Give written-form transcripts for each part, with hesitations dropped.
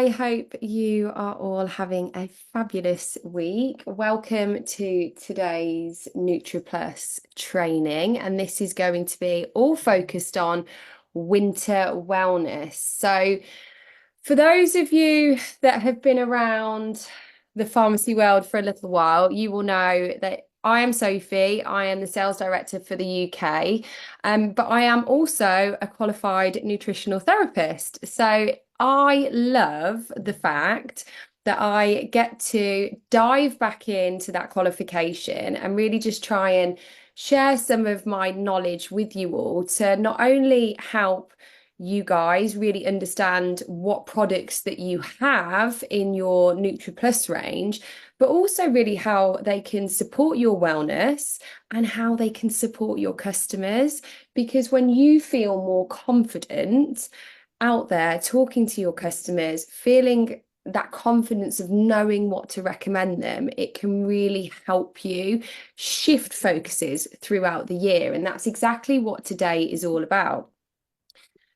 I hope you are all having a fabulous week. Welcome to today's Nutriplus training, and this is going to be all focused on winter wellness. So, for those of you that have been around the pharmacy world for a little while, you will know that I am Sophie. I am the sales director for the UK, but I am also a qualified nutritional therapist. So I love the fact that I get to dive back into that qualification and really just try and share some of my knowledge with you all to not only help you guys really understand what products that you have in your Nutriplus range, but also really how they can support your wellness and how they can support your customers. Because when you feel more confident out there talking to your customers, feeling that confidence of knowing what to recommend them, it can really help you shift focuses throughout the year. And that's exactly what today is all about.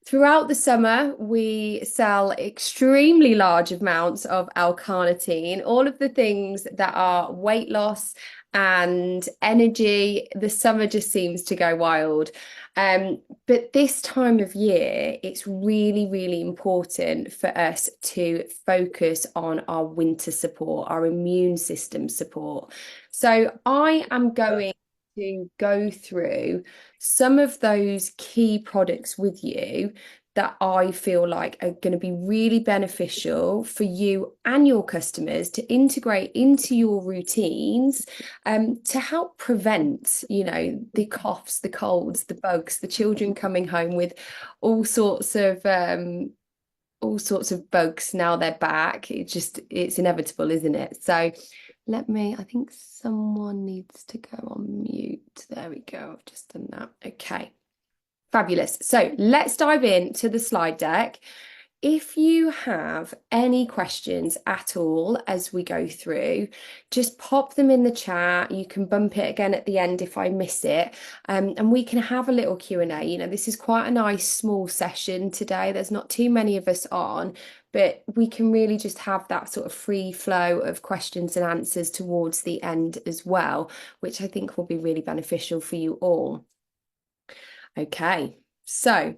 Throughout the summer, we sell extremely large amounts of L-carnitine, all of the things that are weight loss and energy. The summer just seems to go wild. But this time of year, it's really, really important for us to focus on our winter support, our immune system support. So I am going to go through some of those key products with you that I feel like are going to be really beneficial for you and your customers to integrate into your routines, to help prevent, the coughs, the colds, the bugs, the children coming home with all sorts of bugs now they're back. It's inevitable, isn't it? So I think someone needs to go on mute. There we go. I've just done that. Okay. Fabulous. So let's dive into the slide deck. If you have any questions at all as we go through, just pop them in the chat. You can bump it again at the end if I miss it, and we can have a little Q&A. This is quite a nice small session today. There's not too many of us on, but we can really just have that sort of free flow of questions and answers towards the end as well, which I think will be really beneficial for you all. Okay, so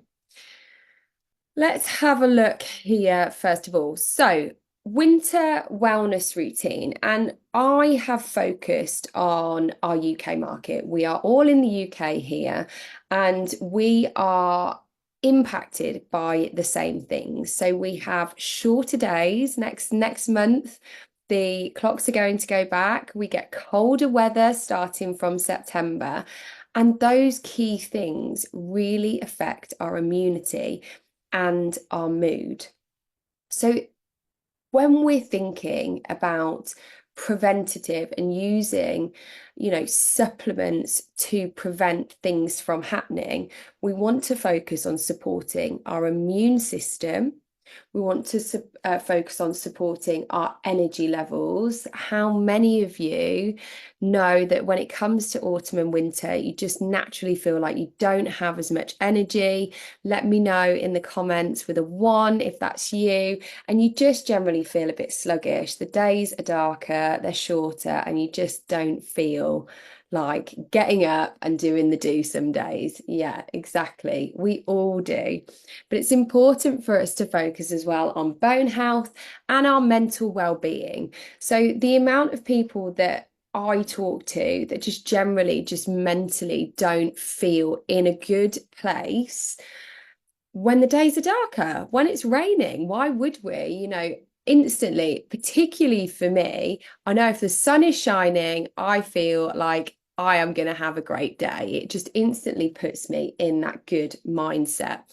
let's have a look here first of all. So winter wellness routine, and I have focused on our UK market. We are all in the UK here, and we are impacted by the same things. So we have shorter days next month. The clocks are going to go back. We get colder weather starting from September. And those key things really affect our immunity and our mood. So when we're thinking about preventative and using, supplements to prevent things from happening, we want to focus on supporting our immune system. We want to focus on supporting our energy levels. How many of you know that when it comes to autumn and winter, you just naturally feel like you don't have as much energy? Let me know in the comments with a 1 if that's you, and you just generally feel a bit sluggish. The days are darker, they're shorter, and you just don't feel like getting up and doing the do some days. Yeah, exactly. We all do. But it's important for us to focus as well on bone health and our mental well-being. So the amount of people that I talk to that just generally just mentally don't feel in a good place when the days are darker, when it's raining, why would we? Instantly, particularly for me, I know if the sun is shining, I feel like I am going to have a great day. It just instantly puts me in that good mindset.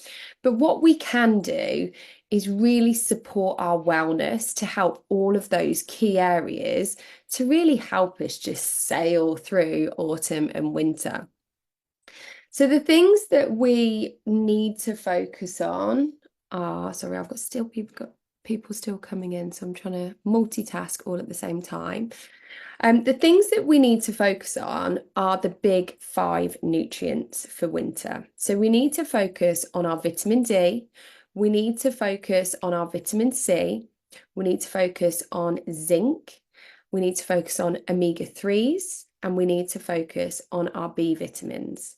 But what we can do is really support our wellness to help all of those key areas to really help us just sail through autumn and winter. So the things that we need to focus on are, sorry, I've got people still coming in, so I'm trying to multitask all at the same time. The things that we need to focus on are the big 5 nutrients for winter. So we need to focus on our vitamin D, we need to focus on our vitamin C, We need to focus on zinc. We need to focus on omega-3s, and we need to focus on our B vitamins.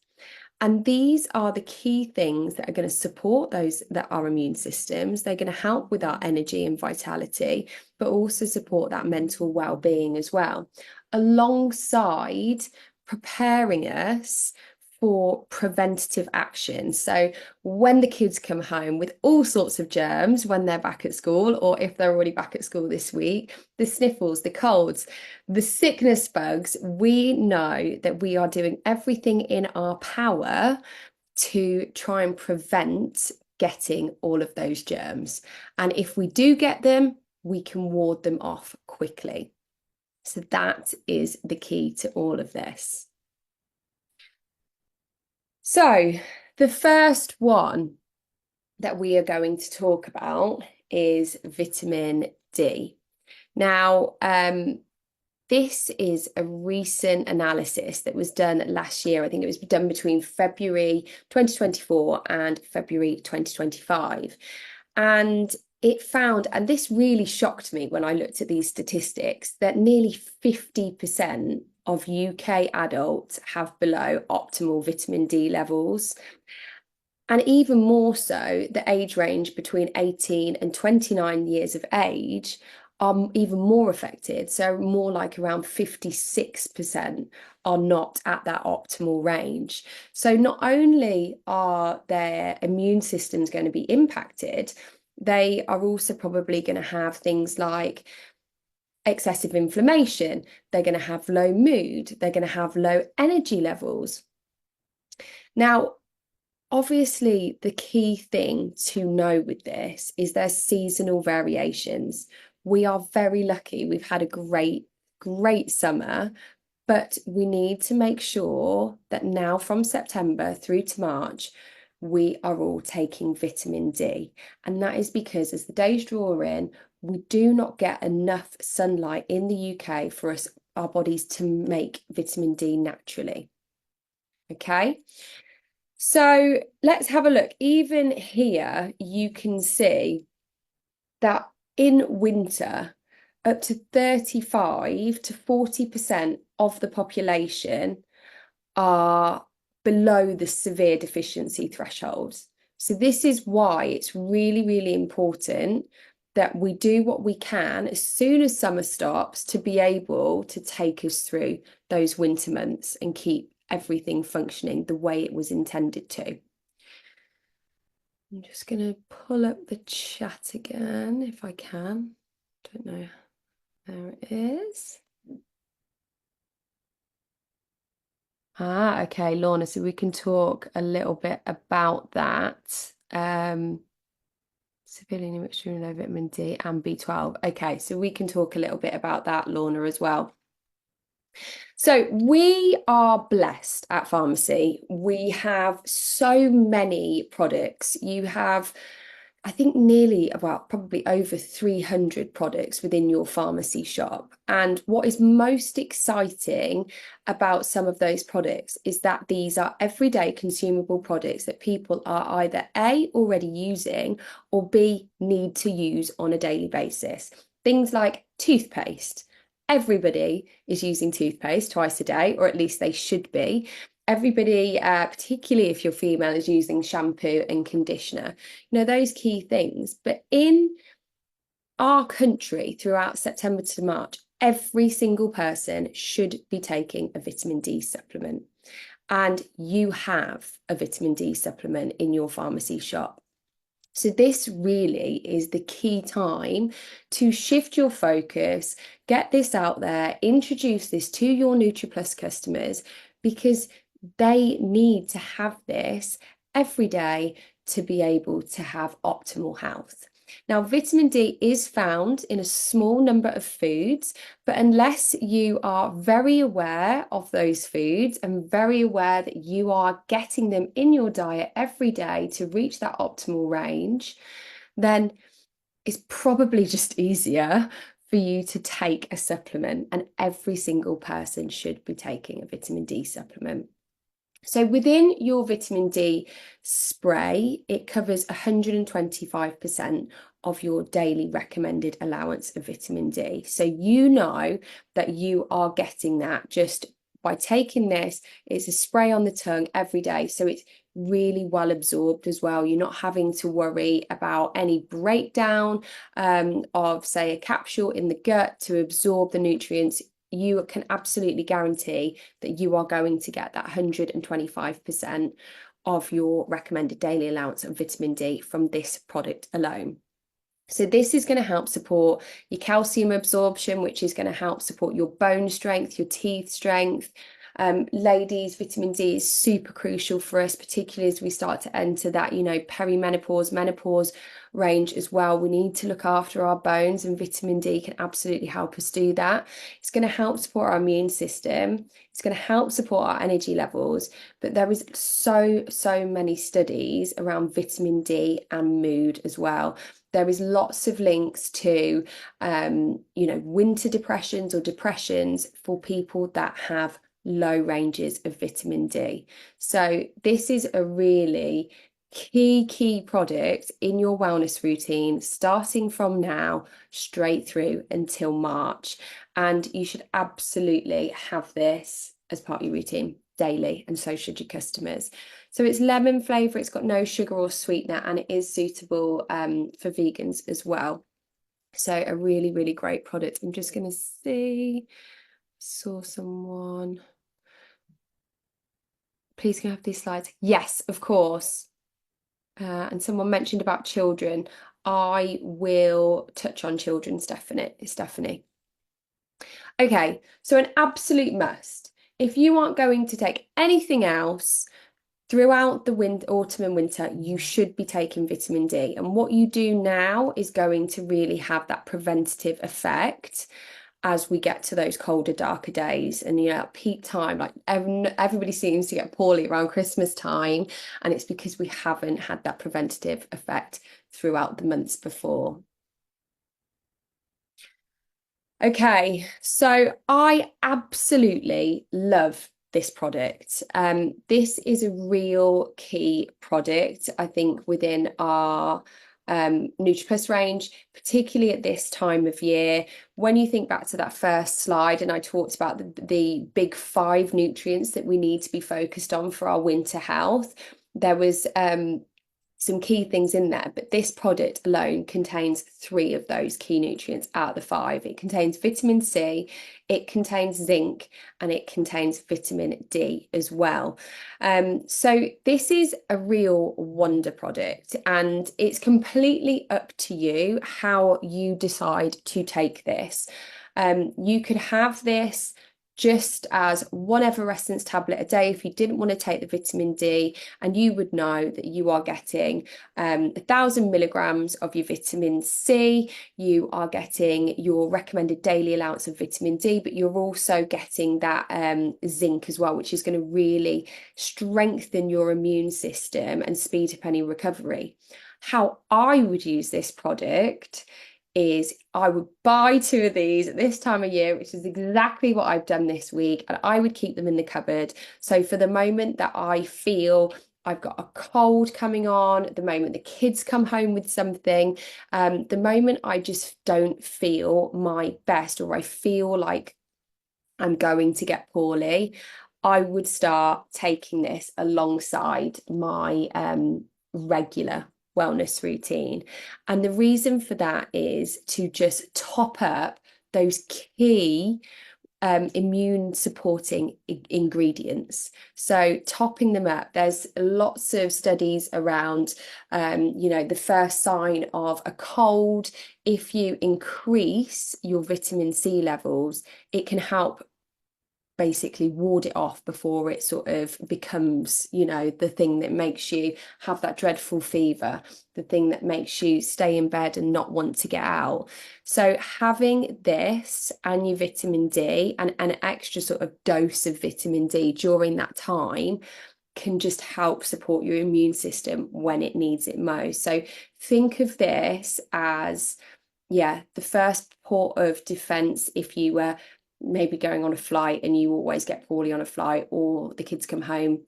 And these are the key things that are going to support our immune systems. They're going to help with our energy and vitality, but also support that mental well-being as well, alongside preparing us for preventative action. So when the kids come home with all sorts of germs when they're back at school, or if they're already back at school this week, the sniffles, the colds, the sickness bugs, we know that we are doing everything in our power to try and prevent getting all of those germs. And if we do get them, we can ward them off quickly. So that is the key to all of this. So the first one that we are going to talk about is vitamin D. Now, this is a recent analysis that was done last year. I think it was done between February 2024 and February 2025. And it found, and this really shocked me when I looked at these statistics, that nearly 50% of UK adults have below optimal vitamin D levels. And even more so, the age range between 18 and 29 years of age are even more affected. So more like around 56% are not at that optimal range. So not only are their immune systems going to be impacted, they are also probably going to have things like excessive inflammation. They're going to have low mood. They're going to have low energy levels. Now, obviously, the key thing to know with this is there's seasonal variations. We are very lucky. We've had a great summer, but we need to make sure that now from September through to March, we are all taking vitamin D. And that is because as the days draw in, we do not get enough sunlight in the UK for our bodies to make vitamin D naturally. Okay? So let's have a look. Even here, you can see that in winter, up to 35 to 40% of the population are below the severe deficiency thresholds. So this is why it's really, really important that we do what we can as soon as summer stops to be able to take us through those winter months and keep everything functioning the way it was intended to. I'm just going to pull up the chat again if I can. Don't know. There it is. Okay, Lorna, so we can talk a little bit about that. Severely extremely low vitamin D and B12. Okay, so we can talk a little bit about that, Lorna, as well. So we are blessed at Farmasi. We have so many products. You have, I think, probably over 300 products within your pharmacy shop. And what is most exciting about some of those products is that these are everyday consumable products that people are either A, already using, or B, need to use on a daily basis. Things like toothpaste. Everybody is using toothpaste twice a day, or at least they should be. Everybody, particularly if you're female, is using shampoo and conditioner. You know, those key things. But in our country, throughout September to March, every single person should be taking a vitamin D supplement. And you have a vitamin D supplement in your pharmacy shop. So this really is the key time to shift your focus, get this out there, introduce this to your Nutriplus customers, because they need to have this every day to be able to have optimal health. Now, vitamin D is found in a small number of foods, but unless you are very aware of those foods and very aware that you are getting them in your diet every day to reach that optimal range, then it's probably just easier for you to take a supplement, and every single person should be taking a vitamin D supplement. So within your vitamin D spray, it covers 125% of your daily recommended allowance of vitamin D. So you know that you are getting that just by taking this. It's a spray on the tongue every day, so it's really well absorbed as well. You're not having to worry about any breakdown of, say, a capsule in the gut to absorb the nutrients. You can absolutely guarantee that you are going to get that 125% of your recommended daily allowance of vitamin D from this product alone. So this is going to help support your calcium absorption, which is going to help support your bone strength, your teeth strength. Ladies, vitamin D is super crucial for us, particularly as we start to enter that, perimenopause, menopause range as well. We need to look after our bones, and vitamin D can absolutely help us do that. It's going to help support our immune system. It's going to help support our energy levels. But there is so many studies around vitamin D and mood as well. There is lots of links to, winter depressions or depressions for people that have low ranges of vitamin D. So this is a really key product in your wellness routine, starting from now straight through until March. And you should absolutely have this as part of your routine daily, and so should your customers. So it's lemon flavour, it's got no sugar or sweetener, and it is suitable for vegans as well. So a really great product. I'm just going to see, saw someone. Please can I have these slides? Yes, of course. And someone mentioned about children. I will touch on children, Stephanie. Okay, so an absolute must. If you aren't going to take anything else throughout the autumn and winter, you should be taking vitamin D. And what you do now is going to really have that preventative effect as we get to those colder, darker days. And at peak time, like everybody seems to get poorly around Christmas time, and it's because we haven't had that preventative effect throughout the months before. Okay, so I absolutely love this product. This is a real key product, I think, within our Nutriplus range, particularly at this time of year. When you think back to that first slide, and I talked about the big 5 nutrients that we need to be focused on for our winter health, there was some key things in there, but this product alone contains 3 of those key nutrients out of the 5. It contains vitamin C, it contains zinc, and it contains vitamin D as well. So this is a real wonder product, and it's completely up to you how you decide to take this. You could have this just as one effervescence tablet a day if you didn't want to take the vitamin D, and you would know that you are getting 1,000 milligrams of your vitamin C, you are getting your recommended daily allowance of vitamin D, but you're also getting that zinc as well, which is going to really strengthen your immune system and speed up any recovery. How I would use this product is I would buy 2 of these at this time of year, which is exactly what I've done this week, and I would keep them in the cupboard. So for the moment that I feel I've got a cold coming on, the moment the kids come home with something, the moment I just don't feel my best, or I feel like I'm going to get poorly, I would start taking this alongside my regular wellness routine. And the reason for that is to just top up those key immune supporting ingredients. So topping them up, there's lots of studies around, the first sign of a cold. If you increase your vitamin C levels, it can help basically ward it off before it sort of becomes, the thing that makes you have that dreadful fever, the thing that makes you stay in bed and not want to get out. So having this and your vitamin D and an extra sort of dose of vitamin D during that time can just help support your immune system when it needs it most. So think of this as, the first port of defense if you were maybe going on a flight and you always get poorly on a flight, or the kids come home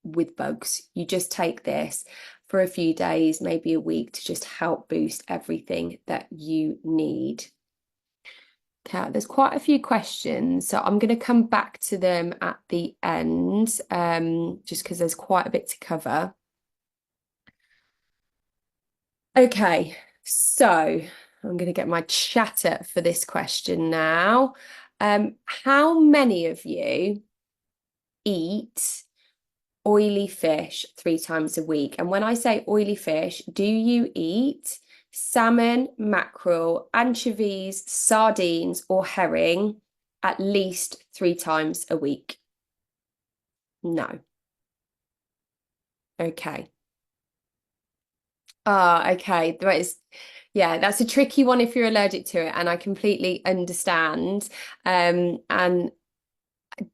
with bugs. You just take this for a few days, maybe a week, to just help boost everything that you need. Okay, there's quite a few questions, so I'm going to come back to them at the end, just because there's quite a bit to cover. Okay, so I'm going to get my chatter for this question now. How many of you eat oily fish 3 times a week? And when I say oily fish, do you eat salmon, mackerel, anchovies, sardines, or herring at least 3 times a week? No. Okay. Ah, okay. Yeah, that's a tricky one if you're allergic to it, and I completely understand. And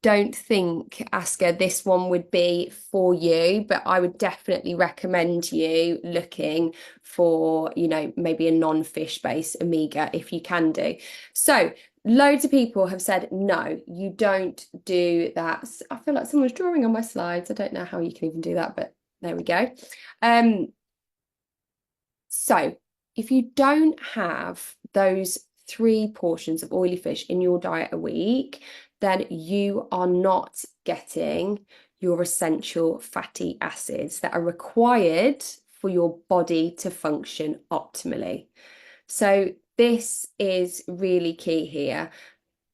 don't think, Asker, this one would be for you, but I would definitely recommend you looking for, maybe a non-fish based omega if you can do. So loads of people have said, no, you don't do that. I feel like someone's drawing on my slides. I don't know how you can even do that, but there we go. So if you don't have those 3 portions of oily fish in your diet a week, then you are not getting your essential fatty acids that are required for your body to function optimally. So this is really key here.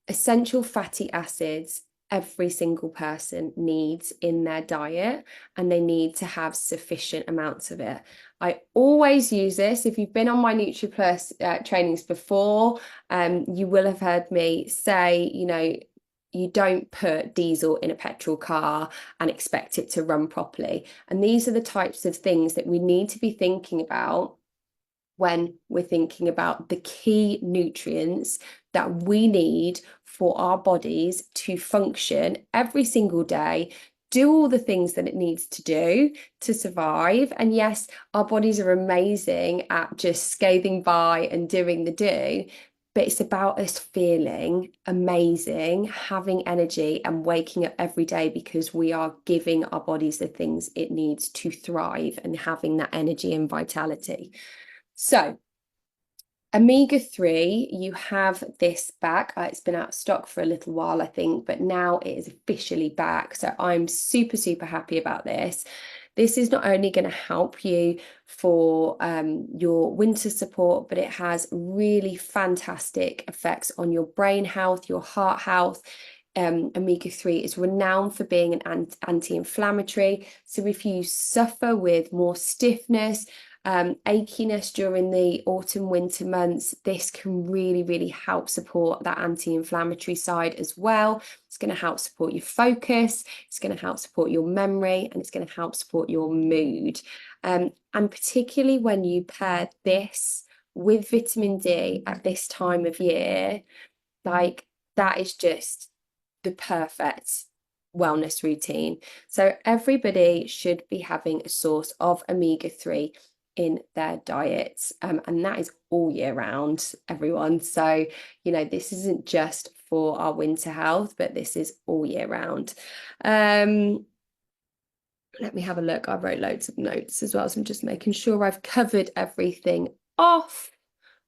Essential fatty acids, every single person needs in their diet, and they need to have sufficient amounts of it. I always use this. If you've been on my Nutriplus trainings before, you will have heard me say, you don't put diesel in a petrol car and expect it to run properly. And these are the types of things that we need to be thinking about when we're thinking about the key nutrients that we need for our bodies to function every single day, do all the things that it needs to do to survive. And yes, our bodies are amazing at just scathing by and doing the do, but it's about us feeling amazing, having energy, and waking up every day because we are giving our bodies the things it needs to thrive and having that energy and vitality. So omega-3, you have this back. It's been out of stock for a little while, I think, but now it is officially back. So I'm super, super happy about this. This is not only going to help you for your winter support, but it has really fantastic effects on your brain health, your heart health. Omega-3 is renowned for being an anti-inflammatory. So if you suffer with more stiffness, achiness during the autumn winter months, this can really, really help support that anti-inflammatory side as well. It's going to help support your focus, it's going to help support your memory, and it's going to help support your mood. And particularly when you pair this with vitamin D at this time of year, like, that is just the perfect wellness routine. So everybody should be having a source of omega-3 in their diets, and that is all year round, everyone. So this isn't just for our winter health, but this is all year round. Let me have a look. I wrote loads of notes as well, so I'm just making sure I've covered everything off,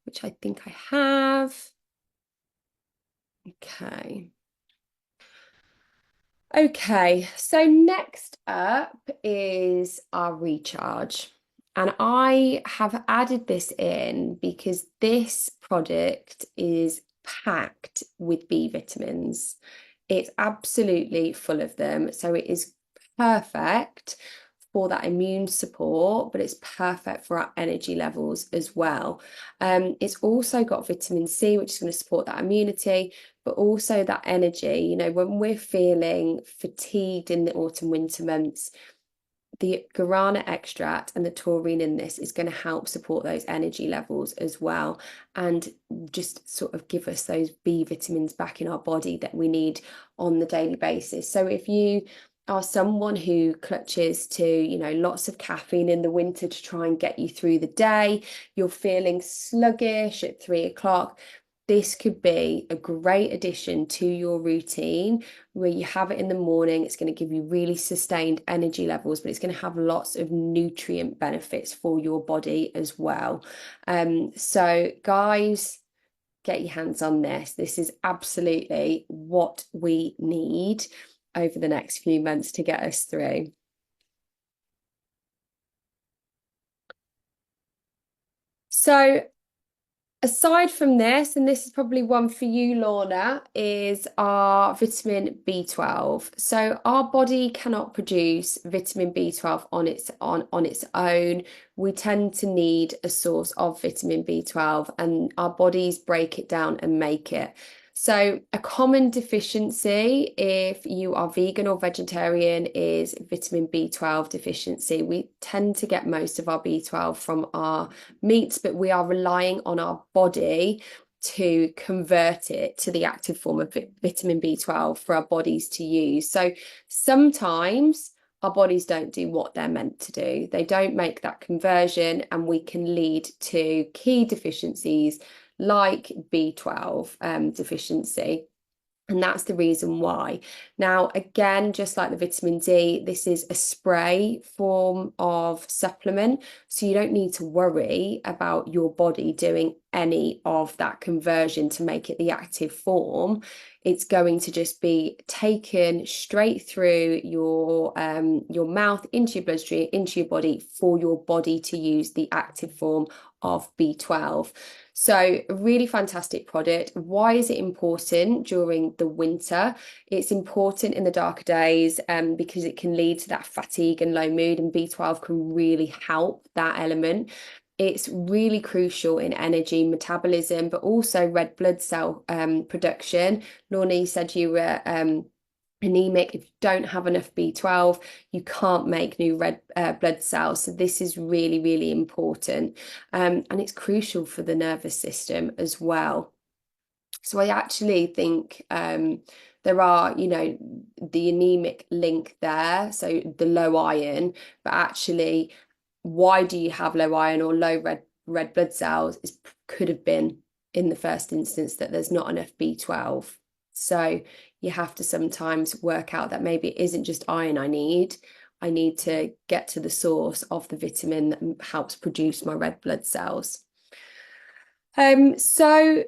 which I think I have. Okay, so next up is our recharge. And I have added this in because this product is packed with B vitamins. It's absolutely full of them. So it is perfect for that immune support, but it's perfect for our energy levels as well. It's also got vitamin C, which is going to support that immunity, but also that energy. When we're feeling fatigued in the autumn winter months, the guarana extract and the taurine in this is going to help support those energy levels as well, and just sort of give us those B vitamins back in our body that we need on the daily basis. So if you are someone who clutches to, lots of caffeine in the winter to try and get you through the day, you're feeling sluggish at 3 o'clock, this could be a great addition to your routine where you have it in the morning. It's going to give you really sustained energy levels, but it's going to have lots of nutrient benefits for your body as well. So guys, get your hands on this. This is absolutely what we need over the next few months to get us through. So aside from this, and this is probably one for you, Lorna, is our vitamin B12. So our body cannot produce vitamin B12 on its own. We tend to need a source of vitamin B12, and our bodies break it down and make it. So a common deficiency, if you are vegan or vegetarian, is vitamin B12 deficiency. We tend to get most of our B12 from our meats, but we are relying on our body to convert it to the active form of vitamin B12 for our bodies to use. So sometimes our bodies don't do what they're meant to do. They don't make that conversion, and we can lead to key deficiencies like B12 deficiency. And that's the reason why. Now, again, just like the vitamin D, this is a spray form of supplement. So you don't need to worry about your body doing any of that conversion to make it the active form. It's going to just be taken straight through your mouth into your bloodstream, into your body, for your body to use the active form of B12. So a really fantastic product. Why is it important during the winter? It's important in the darker days because it can lead to that fatigue and low mood, and B12 can really help that element. It's really crucial in energy metabolism, but also red blood cell production. Lorna, you said you were anemic. If you don't have enough B12, you can't make new red blood cells. So this is really, really important. And it's crucial for the nervous system as well. So I actually think there are, the anemic link there, so the low iron, but actually, why do you have low iron or low red blood cells? Could have been in the first instance that there's not enough B12. So you have to sometimes work out that maybe it isn't just iron I need to get to the source of the vitamin that helps produce my red blood cells. So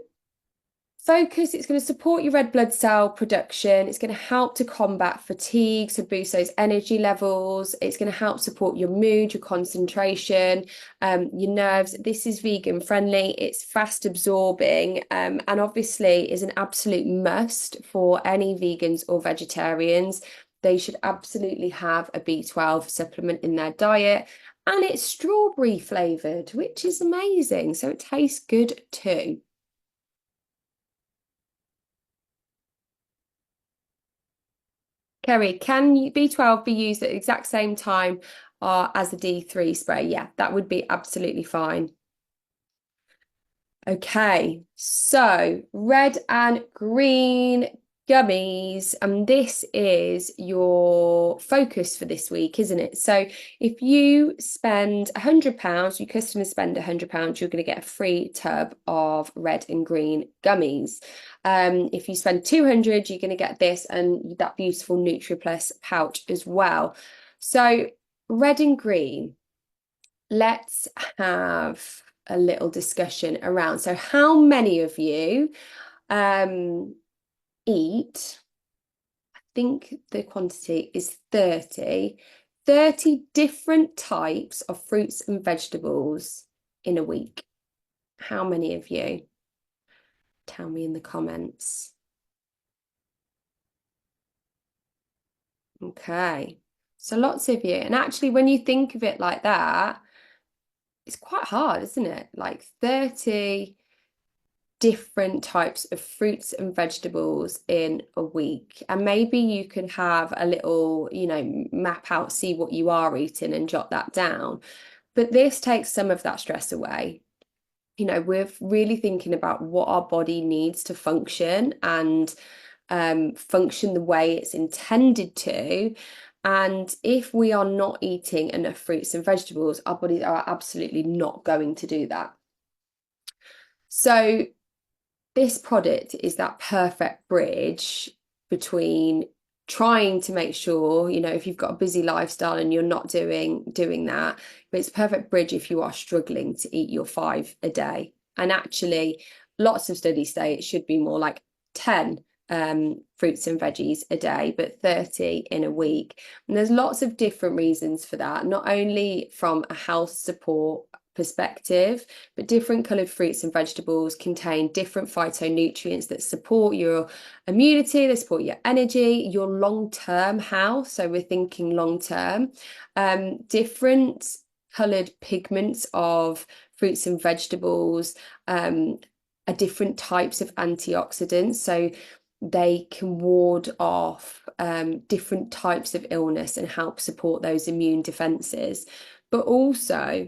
focus, it's going to support your red blood cell production. It's going to help to combat fatigue, so boost those energy levels. It's going to help support your mood, your concentration, your nerves. This is vegan friendly. It's fast absorbing, and obviously is an absolute must for any vegans or vegetarians. They should absolutely have a B12 supplement in their diet. And it's strawberry flavored, which is amazing. So it tastes good too. Kerry, can B12 be used at the exact same time as the D3 spray? Yeah, that would be absolutely fine. Okay, so red and green gummies, and this is your focus for this week, isn't it? So if you spend £100, your customers spend £100, you're going to get a free tub of red and green gummies. If you spend 200, you're going to get this and that beautiful Nutriplus pouch as well. So red and green, let's have a little discussion around. So how many of you eat, I think the quantity is 30 different types of fruits and vegetables in a week? How many of you? Tell me in the comments. Okay, so lots of you. And actually, when you think of it like that, it's quite hard, isn't it? Like 30 different types of fruits and vegetables in a week. And maybe you could have a little, map out, see what you are eating and jot that down. But this takes some of that stress away. We're really thinking about what our body needs to function and function the way it's intended to. And if we are not eating enough fruits and vegetables, our bodies are absolutely not going to do that. So this product is that perfect bridge between trying to make sure, if you've got a busy lifestyle and you're not doing that, but it's a perfect bridge if you are struggling to eat your 5 a day. And actually, lots of studies say it should be more like 10 fruits and veggies a day, but 30 in a week. And there's lots of different reasons for that, not only from a health support perspective, but different coloured fruits and vegetables contain different phytonutrients that support your immunity, they support your energy, your long-term health. So we're thinking long-term. Different coloured pigments of fruits and vegetables are different types of antioxidants. So they can ward off different types of illness and help support those immune defenses. But also,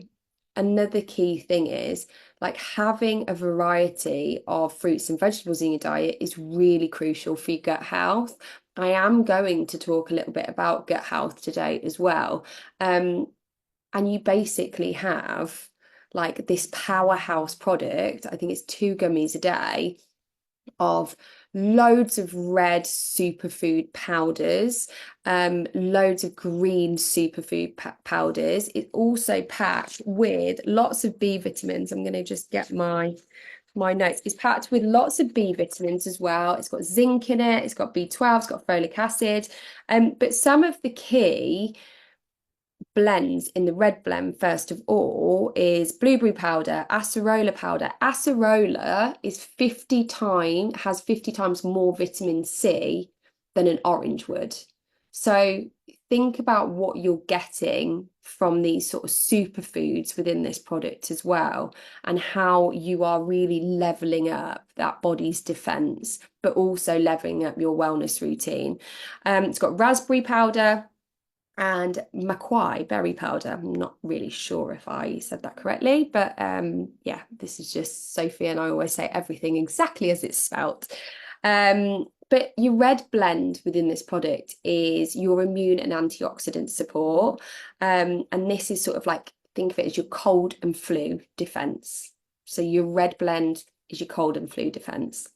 another key thing is like having a variety of fruits and vegetables in your diet is really crucial for your gut health. I am going to talk a little bit about gut health today as well. And you basically have like this powerhouse product. I think it's 2 gummies a day of loads of red superfood powders, loads of green superfood powders. It's also packed with lots of B vitamins. I'm going to just get my notes. It's packed with lots of B vitamins as well. It's got zinc in it. It's got B12. It's got folic acid. But some of the key blends in the red blend, first of all, is blueberry powder, acerola powder. Acerola is has 50 times more vitamin C than an orange would. So think about what you're getting from these sort of superfoods within this product as well, and how you are really leveling up that body's defense, but also leveling up your wellness routine. It's got raspberry powder and maquai berry powder. I'm not really sure if I said that correctly, but yeah, this is just Sophie and I always say everything exactly as it's spelt. But your red blend within this product is your immune and antioxidant support. And this is sort of like, think of it as your cold and flu defense. So your red blend is your cold and flu defense.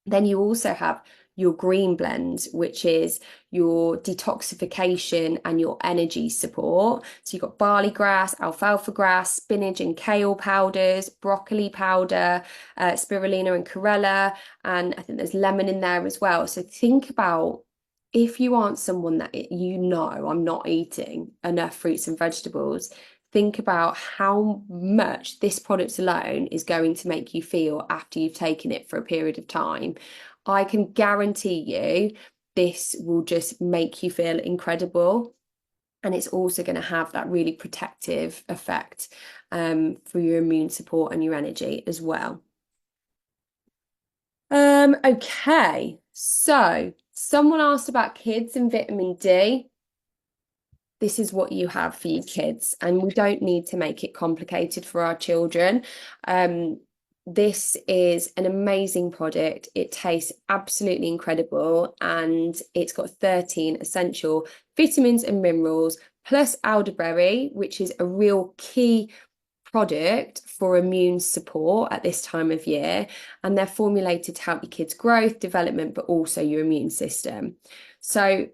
Then you also have your green blend, which is your detoxification and your energy support. So you've got barley grass, alfalfa grass, spinach and kale powders, broccoli powder, spirulina and chlorella, and I think there's lemon in there as well. So think about, if you aren't someone that I'm not eating enough fruits and vegetables, think about how much this product alone is going to make you feel after you've taken it for a period of time. I can guarantee you this will just make you feel incredible. And it's also going to have that really protective effect for your immune support and your energy as well. Okay, so someone asked about kids and vitamin D. This is what you have for your kids, and we don't need to make it complicated for our children. This is an amazing product. It tastes absolutely incredible, and it's got 13 essential vitamins and minerals, plus elderberry, which is a real key product for immune support at this time of year. And they're formulated to help your kids' growth, development, but also your immune system. So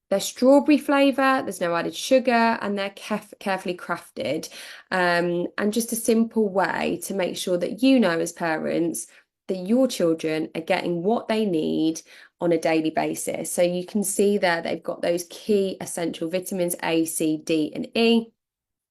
they're strawberry flavour, there's no added sugar, and they're carefully crafted. And just a simple way to make sure that as parents that your children are getting what they need on a daily basis. So you can see there they've got those key essential vitamins A, C, D, and E.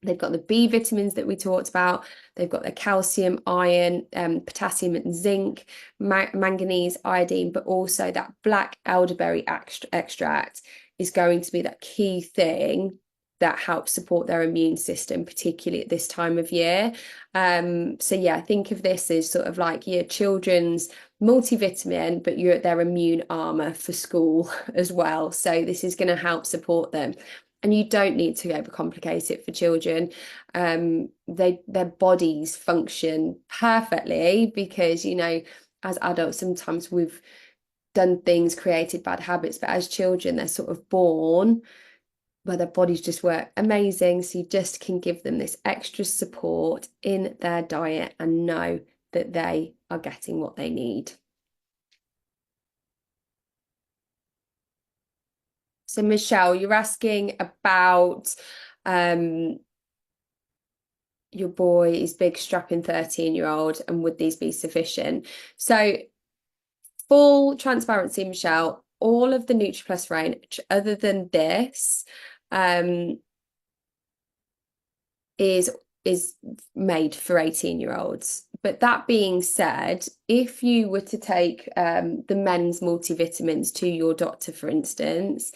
They've got the B vitamins that we talked about. They've got the calcium, iron, potassium and zinc, manganese, iodine, but also that black elderberry extract is going to be that key thing that helps support their immune system, particularly at this time of year. So yeah, think of this as sort of like your children's multivitamin, but their immune armor for school as well. So this is going to help support them. And you don't need to overcomplicate it for children. Their bodies function perfectly because, as adults, sometimes we've done things, created bad habits, but as children, they're sort of born where their bodies just work amazing. So you just can give them this extra support in their diet and know that they are getting what they need. So Michelle, you're asking about your boy is big, strapping 13-year-old, and would these be sufficient? So full transparency, Michelle, all of the Nutriplus range, other than this, is made for 18-year-olds. But that being said, if you were to take the men's multivitamins to your doctor, for instance,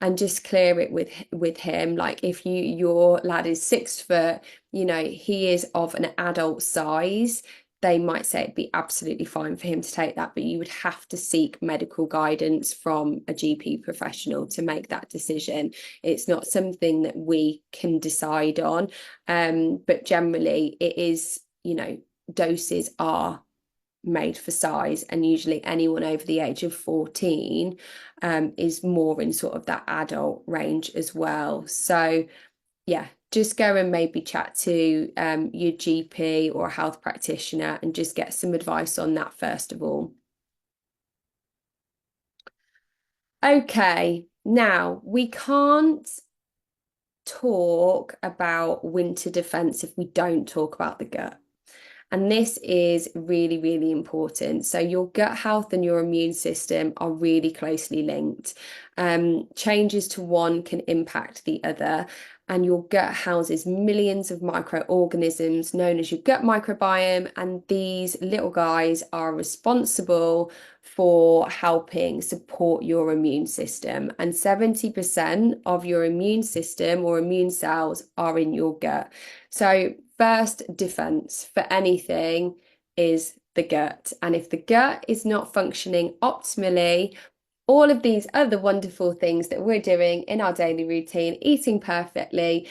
and just clear it with him, like if your lad is 6 foot, he is of an adult size, they might say it'd be absolutely fine for him to take that, but you would have to seek medical guidance from a GP professional to make that decision. It's not something that we can decide on, but generally it is, doses are made for size, and usually anyone over the age of 14 is more in sort of that adult range as well. So yeah, just go and maybe chat to your GP or a health practitioner and just get some advice on that first of all. Okay, now we can't talk about winter defense if we don't talk about the gut. And this is really, really important. So your gut health and your immune system are really closely linked. Changes to one can impact the other. And your gut houses millions of microorganisms known as your gut microbiome. And these little guys are responsible for helping support your immune system. And 70% of your immune system or immune cells are in your gut. So first defense for anything is the gut. And if the gut is not functioning optimally, all of these other wonderful things that we're doing in our daily routine, eating perfectly,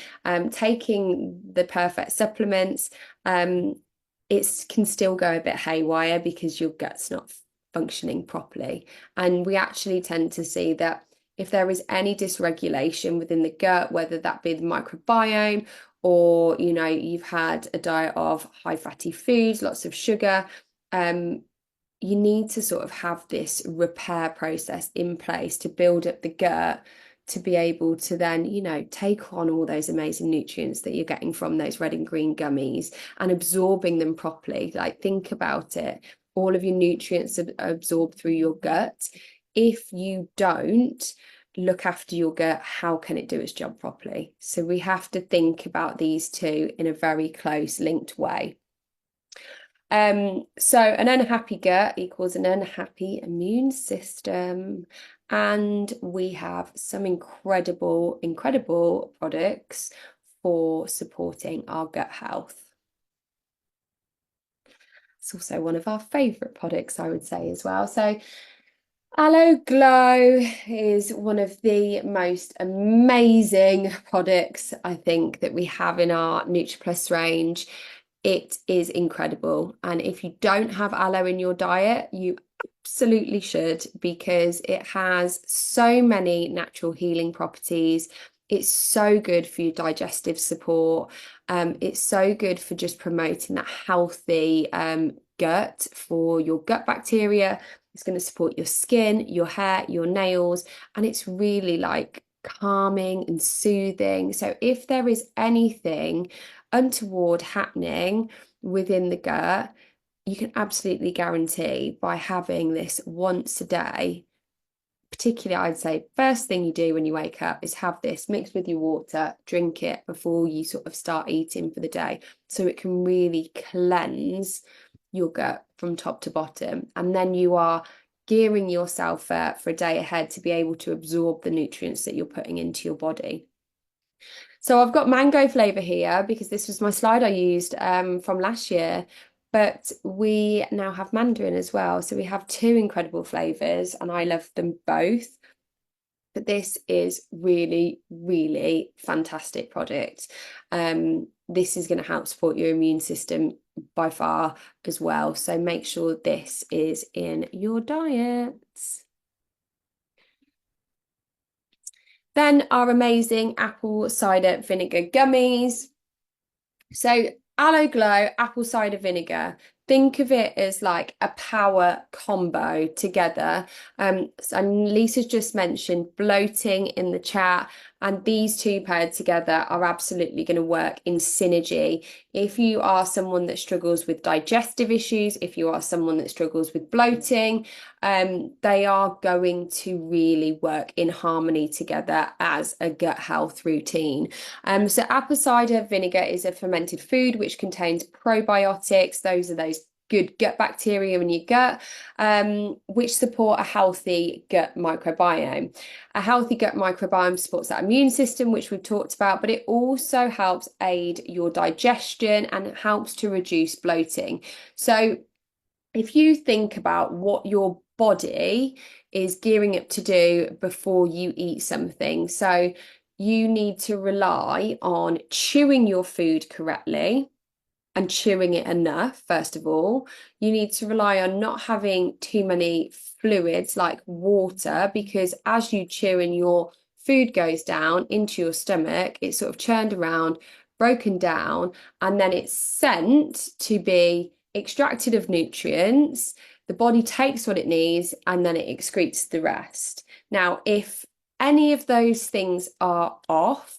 taking the perfect supplements, it can still go a bit haywire because your gut's not functioning properly. And we actually tend to see that if there is any dysregulation within the gut, whether that be the microbiome or you've had a diet of high fatty foods, lots of sugar, you need to sort of have this repair process in place to build up the gut to be able to then, take on all those amazing nutrients that you're getting from those red and green gummies and absorbing them properly. Like, think about it. All of your nutrients are absorbed through your gut. If you don't look after your gut, how can it do its job properly? So we have to think about these two in a very close linked way. So an unhappy gut equals an unhappy immune system. And we have some incredible products for supporting our gut health. It's also one of our favorite products, I would say, as well. So Aloe Glow is one of the most amazing products, I think, that we have in our Nutriplus range. It is incredible. And if you don't have aloe in your diet, you absolutely should, because it has so many natural healing properties. It's so good for your digestive support. It's so good for just promoting that healthy gut for your gut bacteria. It's going to support your skin, your hair, your nails, and it's really like calming and soothing. So if there is anything untoward happening within the gut, you can absolutely guarantee by having this once a day, particularly I'd say first thing you do when you wake up is have this mixed with your water, drink it before you sort of start eating for the day, so it can really cleanse your gut from top to bottom. And then you are gearing yourself for a day ahead to be able to absorb the nutrients that you're putting into your body. So I've got mango flavour here because this was my slide I used from last year, but we now have mandarin as well. So we have two incredible flavours and I love them both. But this is really, really fantastic product. This is going to help support your immune system by far as well. So make sure this is in your diets. Then our amazing apple cider vinegar gummies. So Aloe Glow apple cider vinegar. think of it as like a power combo together. And Lisa's just mentioned bloating in the chat, and these two paired together are absolutely going to work in synergy. If you are someone that struggles with digestive issues, if you are someone that struggles with bloating, they are going to really work in harmony together as a gut health routine. So apple cider vinegar is a fermented food which contains probiotics. Those are those good gut bacteria in your gut, which support a healthy gut microbiome. A healthy gut microbiome supports that immune system, which we've talked about, but it also helps aid your digestion and helps to reduce bloating. So if you think about what your body is gearing up to do before you eat something, so you need to rely on chewing your food correctly and chewing it enough, first of all. You need to rely on not having too many fluids like water, because as you chew and your food goes down into your stomach, it's sort of churned around, broken down, and then it's sent to be extracted of nutrients. The body takes what it needs and then it excretes the rest. Now, if any of those things are off,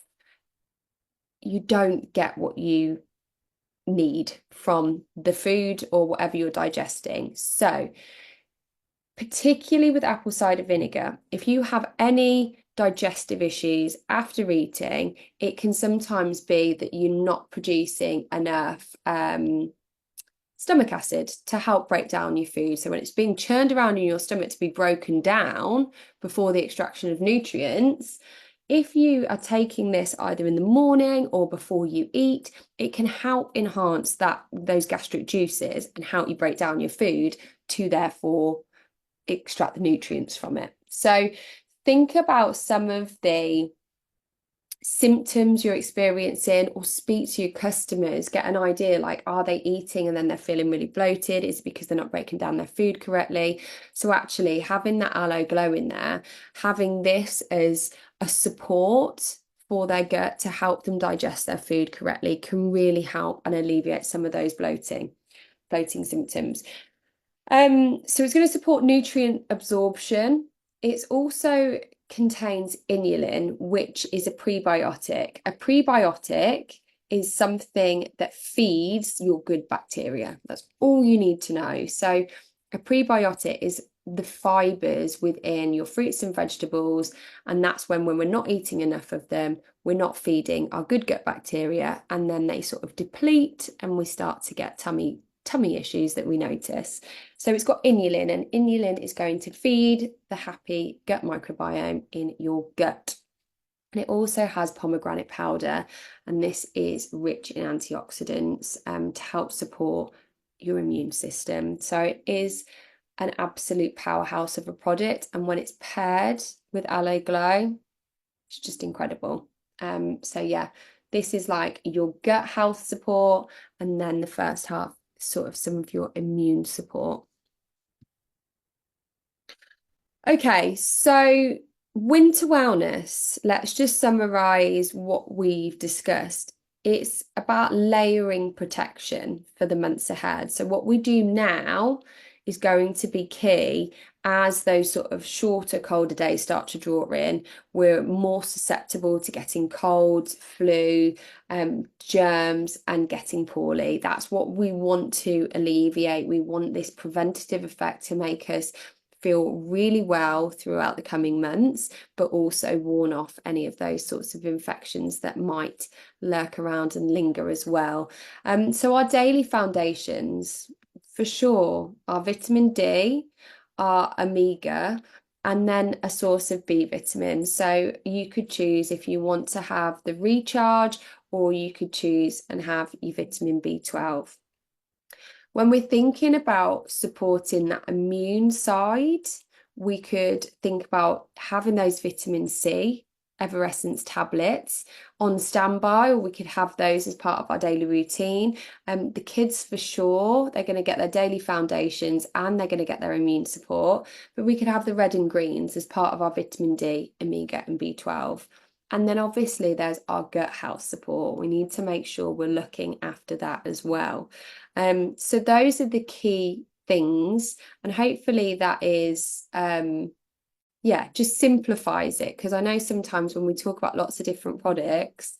you don't get what you need from the food or whatever you're digesting. So, particularly with apple cider vinegar, if you have any digestive issues after eating, it can sometimes be that you're not producing enough stomach acid to help break down your food. So when it's being churned around in your stomach to be broken down before the extraction of nutrients, if you are taking this either in the morning or before you eat, it can help enhance those gastric juices and help you break down your food to therefore extract the nutrients from it. So think about some of the symptoms you're experiencing, or speak to your customers, get an idea, like, are they eating and then they're feeling really bloated? Is it because they're not breaking down their food correctly? So actually having that aloe glow in there, having this as a support for their gut to help them digest their food correctly, can really help and alleviate some of those bloating symptoms. So it's going to support nutrient absorption. It's also contains inulin, which is a prebiotic. A prebiotic is something that feeds your good bacteria. That's all you need to know. So a prebiotic is the fibers within your fruits and vegetables, and that's when we're not eating enough of them, we're not feeding our good gut bacteria, and then they sort of deplete and we start to get tummy issues that we notice. So it's got inulin, and inulin is going to feed the happy gut microbiome in your gut. And it also has pomegranate powder, and this is rich in antioxidants to help support your immune system. So it is an absolute powerhouse of a product, and when it's paired with aloe glow, it's just incredible. So yeah, this is like your gut health support, and then the first half, sort of some of your immune support. Okay, so winter wellness, let's just summarize what we've discussed. It's about layering protection for the months ahead. So what we do now is going to be key as those sort of shorter, colder days start to draw in. We're more susceptible to getting colds, flu, germs, and getting poorly. That's what we want to alleviate. We want this preventative effect to make us feel really well throughout the coming months, but also warn off any of those sorts of infections that might lurk around and linger as well. So our daily foundations, for sure, are vitamin D, our omega, and then a source of B vitamins. So you could choose if you want to have the recharge, or you could choose and have your vitamin B12. When we're thinking about supporting that immune side, we could think about having those vitamin C effervescence tablets on standby, or we could have those as part of our daily routine. The kids, for sure, they're going to get their daily foundations and they're going to get their immune support, but we could have the red and greens as part of our vitamin D, omega, and B12. And then obviously there's our gut health support. We need to make sure we're looking after that as well. So those are the key things, and hopefully that is yeah, just simplifies it, because I know sometimes when we talk about lots of different products,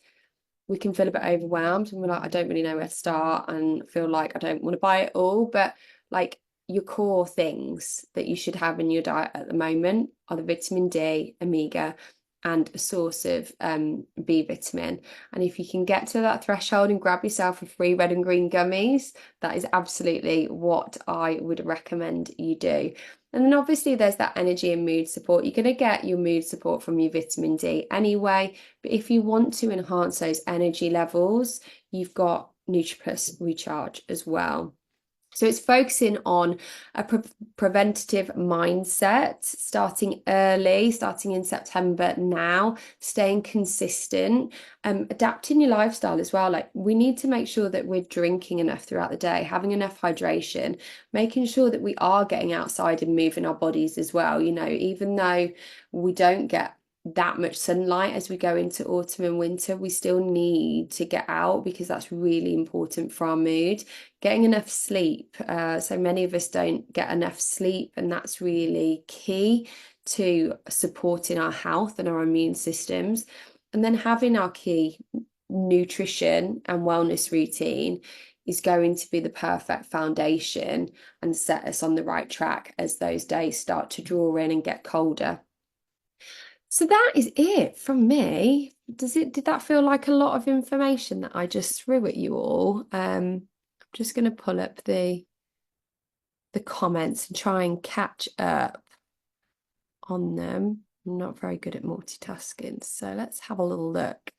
we can feel a bit overwhelmed and we're like, I don't really know where to start and feel like I don't want to buy it all. But like, your core things that you should have in your diet at the moment are the vitamin D, omega, and a source of B vitamin. And if you can get to that threshold and grab yourself a free red and green gummies, that is absolutely what I would recommend you do. And then obviously there's that energy and mood support. You're going to get your mood support from your vitamin D anyway, but if you want to enhance those energy levels, you've got Nutriplus Recharge as well. So it's focusing on a preventative mindset, starting early, starting in September now, staying consistent, adapting your lifestyle as well. Like, we need to make sure that we're drinking enough throughout the day, having enough hydration, making sure that we are getting outside and moving our bodies as well. You know, even though we don't get that much sunlight as we go into autumn and winter, we still need to get out, because that's really important for our mood. Getting enough sleep. So many of us don't get enough sleep, and that's really key to supporting our health and our immune systems. And then having our key nutrition and wellness routine is going to be the perfect foundation and set us on the right track as those days start to draw in and get colder. So that is it from me. Did that feel like a lot of information that I just threw at you all? I'm just going to pull up the comments and try and catch up on them. I'm not very good at multitasking, so let's have a little look.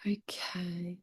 Okay.